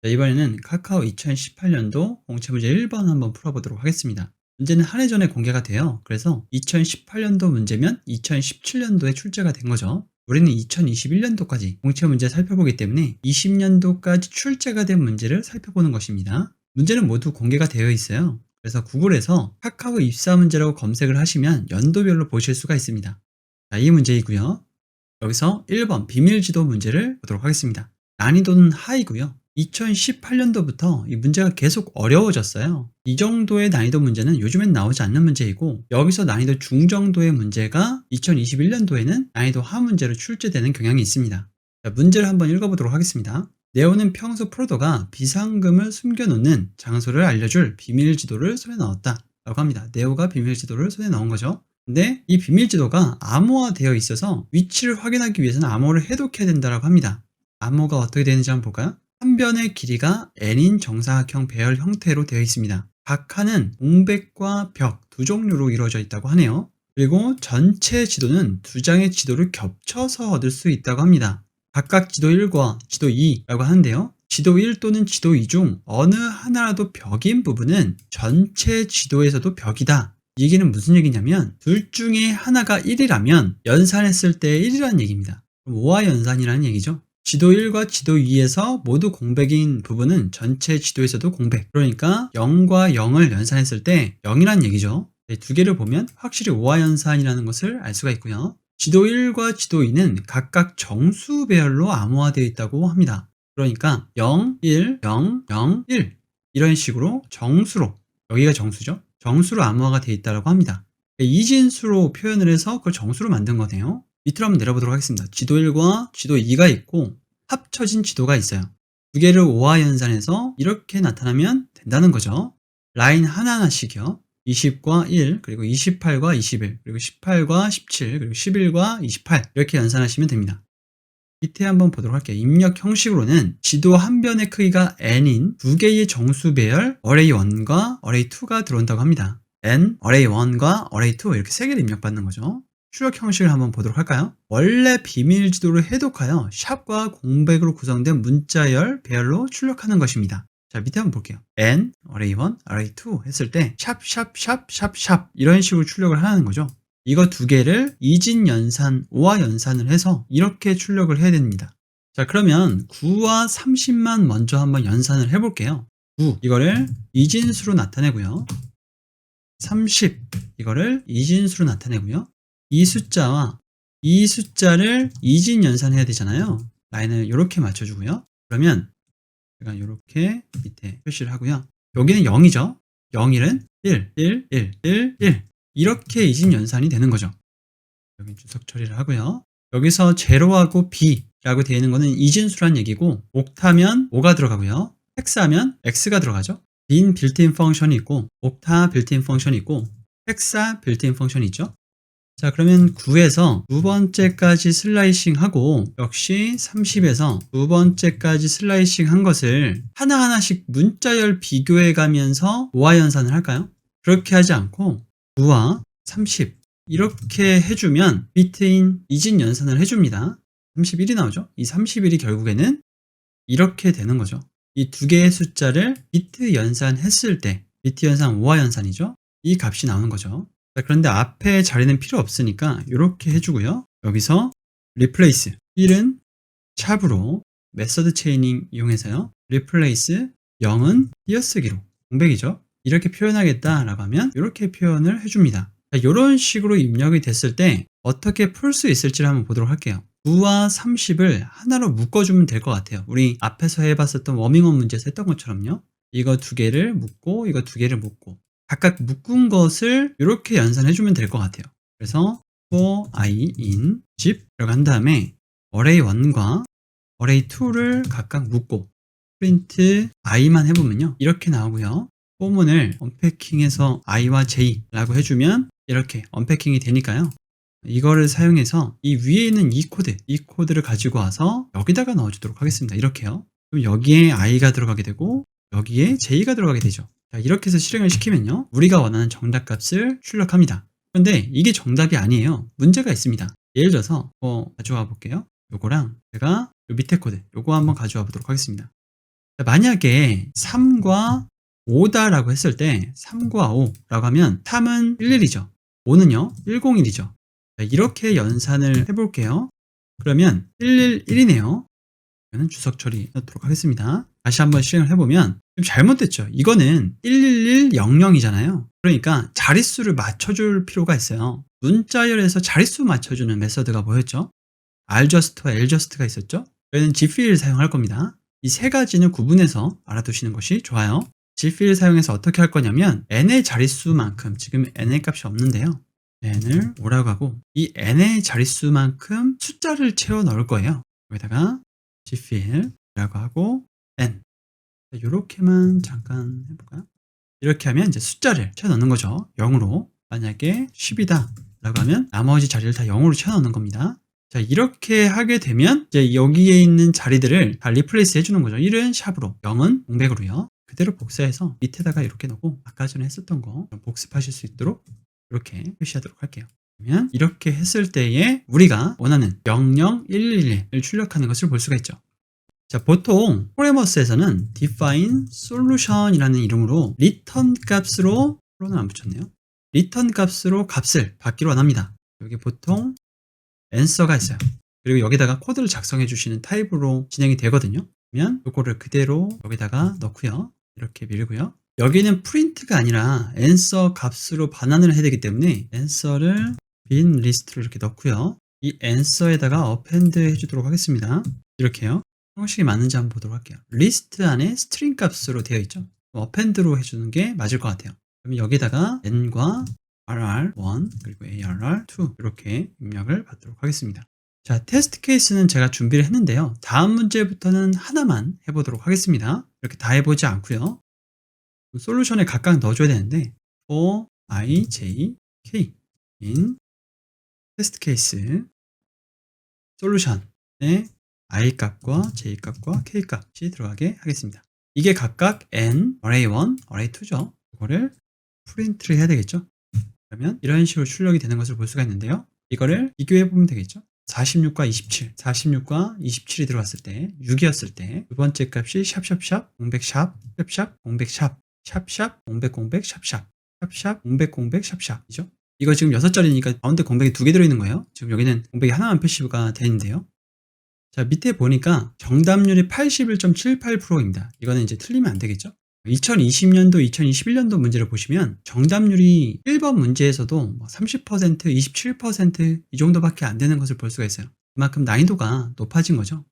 자, 이번에는 카카오 2018년도 공채문제 1번 한번 풀어보도록 하겠습니다. 문제는 한 해 전에 공개가 돼요. 그래서 2018년도 문제면 2017년도에 출제가 된 거죠. 우리는 2021년도까지 공채 문제 살펴보기 때문에 20년도까지 출제가 된 문제를 살펴보는 것입니다. 문제는 모두 공개가 되어 있어요. 그래서 구글에서 카카오 입사 문제라고 검색을 하시면 연도별로 보실 수가 있습니다. 자, 이 문제이고요. 여기서 1번 비밀지도 문제를 보도록 하겠습니다. 난이도는 하이고요. 2018년도부터 이 문제가 계속 어려워졌어요. 이 정도의 난이도 문제는 요즘엔 나오지 않는 문제이고, 여기서 난이도 중정도의 문제가 2021년도에는 난이도 하 문제로 출제되는 경향이 있습니다. 자, 문제를 한번 읽어보도록 하겠습니다. 네오는 평소 프로도가 비상금을 숨겨놓는 장소를 알려줄 비밀지도를 손에 넣었다 라고 합니다. 네오가 비밀지도를 손에 넣은 거죠. 근데 이 비밀지도가 암호화되어 있어서 위치를 확인하기 위해서는 암호를 해독해야 된다고 합니다. 암호가 어떻게 되는지 한번 볼까요? 한 변의 길이가 n인 정사각형 배열 형태로 되어 있습니다. 각 칸은 공백과 벽 두 종류로 이루어져 있다고 하네요. 그리고 전체 지도는 두 장의 지도를 겹쳐서 얻을 수 있다고 합니다. 각각 지도 1과 지도 2라고 하는데요. 지도 1 또는 지도 2 중 어느 하나라도 벽인 부분은 전체 지도에서도 벽이다. 이 얘기는 무슨 얘기냐면 둘 중에 하나가 1이라면 연산했을 때 1이라는 얘기입니다. 오화 연산이라는 얘기죠. 지도 1과 지도 2에서 모두 공백인 부분은 전체 지도에서도 공백. 그러니까 0과 0을 연산했을 때 0이라는 얘기죠. 두 개를 보면 확실히 오화 연산이라는 것을 알 수가 있고요. 지도 1과 지도 2는 각각 정수 배열로 암호화되어 있다고 합니다. 그러니까 0, 1, 0, 0, 1 이런 식으로 정수로, 여기가 정수죠. 정수로 암호화가 되어 있다고 합니다. 이진수로 표현을 해서 그걸 정수로 만든 거네요. 밑으로 한번 내려보도록 하겠습니다. 지도 1과 지도 2가 있고 합쳐진 지도가 있어요. 두 개를 오화 연산해서 이렇게 나타나면 된다는 거죠. 라인 하나하나씩이요. 20과 1, 그리고 28과 21, 그리고 18과 17, 그리고 11과 28 이렇게 연산하시면 됩니다. 밑에 한번 보도록 할게요. 입력 형식으로는 지도 한 변의 크기가 n인 두 개의 정수 배열 array1과 array2가 들어온다고 합니다. n, array1과 array2 이렇게 세 개를 입력받는 거죠. 출력 형식을 한번 보도록 할까요? 원래 비밀 지도를 해독하여 샵과 공백으로 구성된 문자열 배열로 출력하는 것입니다. 자, 밑에 한번 볼게요. n, array1, array2 했을 때 샵 이런 식으로 출력을 하는 거죠. 이거 두 개를 이진 연산, 오화 연산을 해서 이렇게 출력을 해야 됩니다. 자, 그러면 9와 30만 먼저 한번 연산을 해볼게요. 9 이거를 이진수로 나타내고요. 30 이거를 이진수로 나타내고요. 이 숫자와 이 숫자를 이진 연산해야 되잖아요. 라인을 이렇게 맞춰주고요. 그러면 제가 이렇게 밑에 표시를 하고요. 여기는 0이죠. 0일은 1, 1, 1, 1, 1 이렇게 이진 연산이 되는 거죠. 여기 주석 처리를 하고요. 여기서 제로하고 B라고 되어 있는 거는 이진수란 얘기고 옥타면 5가 들어가고요. 헥사면 X가 들어가죠. 빈 빌트인 펑션이 있고 옥타 빌트인 펑션이 있고 헥사 빌트인 펑션이 있죠. 자, 그러면 9에서 두 번째까지 슬라이싱 하고 역시 30에서 두 번째까지 슬라이싱 한 것을 하나하나씩 문자열 비교해 가면서 오화 연산을 할까요? 그렇게 하지 않고 9와 30 이렇게 해주면 비트인 이진 연산을 해줍니다. 31이 나오죠. 이 31이 결국에는 이렇게 되는 거죠. 이 두 개의 숫자를 비트 연산했을 때 비트 연산 오화 연산이죠. 이 값이 나오는 거죠. 자, 그런데 앞에 자리는 필요 없으니까 이렇게 해주고요. 여기서 replace 1은 샵으로 메서드 체이닝 이용해서요. replace 0은 띄어쓰기로 공백이죠. 이렇게 표현하겠다라고 하면 이렇게 표현을 해줍니다. 자, 이런 식으로 입력이 됐을 때 어떻게 풀 수 있을지를 한번 보도록 할게요. 9와 30을 하나로 묶어주면 될 것 같아요. 우리 앞에서 해봤었던 워밍업 문제에서 했던 것처럼요. 이거 두 개를 묶고 이거 두 개를 묶고 각각 묶은 것을 이렇게 연산해주면 될 것 같아요. 그래서 for i in 집 이라고 한 다음에 array1과 array2를 각각 묶고 프린트 i만 해보면요. 이렇게 나오고요. 포문을 언패킹해서 i와 j라고 해주면 이렇게 언패킹이 되니까요. 이거를 사용해서 이 위에 있는 이 코드를 가지고 와서 여기다가 넣어주도록 하겠습니다. 이렇게요. 그럼 여기에 i가 들어가게 되고 여기에 j가 들어가게 되죠. 자, 이렇게 해서 실행을 시키면요. 우리가 원하는 정답값을 출력합니다. 그런데 이게 정답이 아니에요. 문제가 있습니다. 예를 들어서 가져와 볼게요. 요거랑 제가 요 밑에 코드 요거 한번 가져와 보도록 하겠습니다. 만약에 3과 5다라고 했을 때 3과 5라고 하면 3은 11이죠. 5는요 101이죠. 이렇게 연산을 해볼게요. 그러면 111이네요. 이거는 주석 처리 넣도록 하겠습니다. 다시 한번 실행을 해보면 좀 잘못됐죠. 이거는 11100이잖아요. 그러니까 자릿수를 맞춰줄 필요가 있어요. 문자열에서 자릿수 맞춰주는 메서드가 뭐였죠? Rjust와 Ljust가 있었죠? 저희는 gfill을 사용할 겁니다. 이 세 가지는 구분해서 알아두시는 것이 좋아요. gfill을 사용해서 어떻게 할 거냐면 n의 자릿수만큼, 지금 n의 값이 없는데요. n을 5라고 하고 이 n의 자릿수만큼 숫자를 채워 넣을 거예요. 여기다가 gfill이라고 하고 n 이렇게만 잠깐 해볼까요? 이렇게 하면 이제 숫자를 채워 넣는 거죠. 0으로. 만약에 10이다 라고 하면 나머지 자리를 다 0으로 채워 넣는 겁니다. 자, 이렇게 하게 되면 이제 여기에 있는 자리들을 다 리플레이스 해주는 거죠. 1은 샵으로, 0은 공백으로요. 그대로 복사해서 밑에다가 이렇게 넣고 아까 전에 했었던 거 복습하실 수 있도록 이렇게 표시하도록 할게요. 그러면 이렇게 했을 때에 우리가 원하는 00111을 출력하는 것을 볼 수가 있죠. 자, 보통 프로그래머스에서는 define solution이라는 이름으로 return 값으로 프로는 안 붙였네요. return 값으로 값을 받기로 원합니다. 여기 보통 answer가 있어요. 그리고 여기다가 코드를 작성해 주시는 타입으로 진행이 되거든요. 그러면 이거를 그대로 여기다가 넣고요. 이렇게 밀고요. 여기는 print가 아니라 answer 값으로 반환을 해야 되기 때문에 answer를 bin list로 이렇게 넣고요. 이 answer에다가 append 해주도록 하겠습니다. 이렇게요. 형식이 맞는지 한번 보도록 할게요. list 안에 string 값으로 되어 있죠. append로 해주는 게 맞을 것 같아요. 그러면 여기다가 n과 rr1 그리고 arr2 이렇게 입력을 받도록 하겠습니다. 자, 테스트 케이스는 제가 준비를 했는데요. 다음 문제부터는 하나만 해보도록 하겠습니다. 이렇게 다 해보지 않고요. 솔루션에 각각 넣어줘야 되는데 for i, j, k in 테스트 케이스 솔루션에 i 값과 j 값과 k 값이 들어가게 하겠습니다. 이게 각각 n, array1, array2죠. 이거를 프린트를 해야 되겠죠. 그러면 이런 식으로 출력이 되는 것을 볼 수가 있는데요. 이거를 비교해 보면 되겠죠. 46과 27, 46과 27이 들어갔을 때 6이었을 때 두 번째 값이 샵샵샵, 공백 샵, 샵샵, 공백 샵, 샵샵, 공백 공백 샵샵, 샵샵, 공백 공백 샵샵이죠. 이거 지금 6자리니까 가운데 공백이 2개 들어있는 거예요. 지금 여기는 공백이 하나만 표시가 되어 있는데요. 자, 밑에 보니까 정답률이 81.78%입니다. 이거는 이제 틀리면 안 되겠죠. 2020년도, 2021년도 문제를 보시면 정답률이 1번 문제에서도 30%, 27%이 정도밖에 안 되는 것을 볼 수가 있어요. 그만큼 난이도가 높아진 거죠.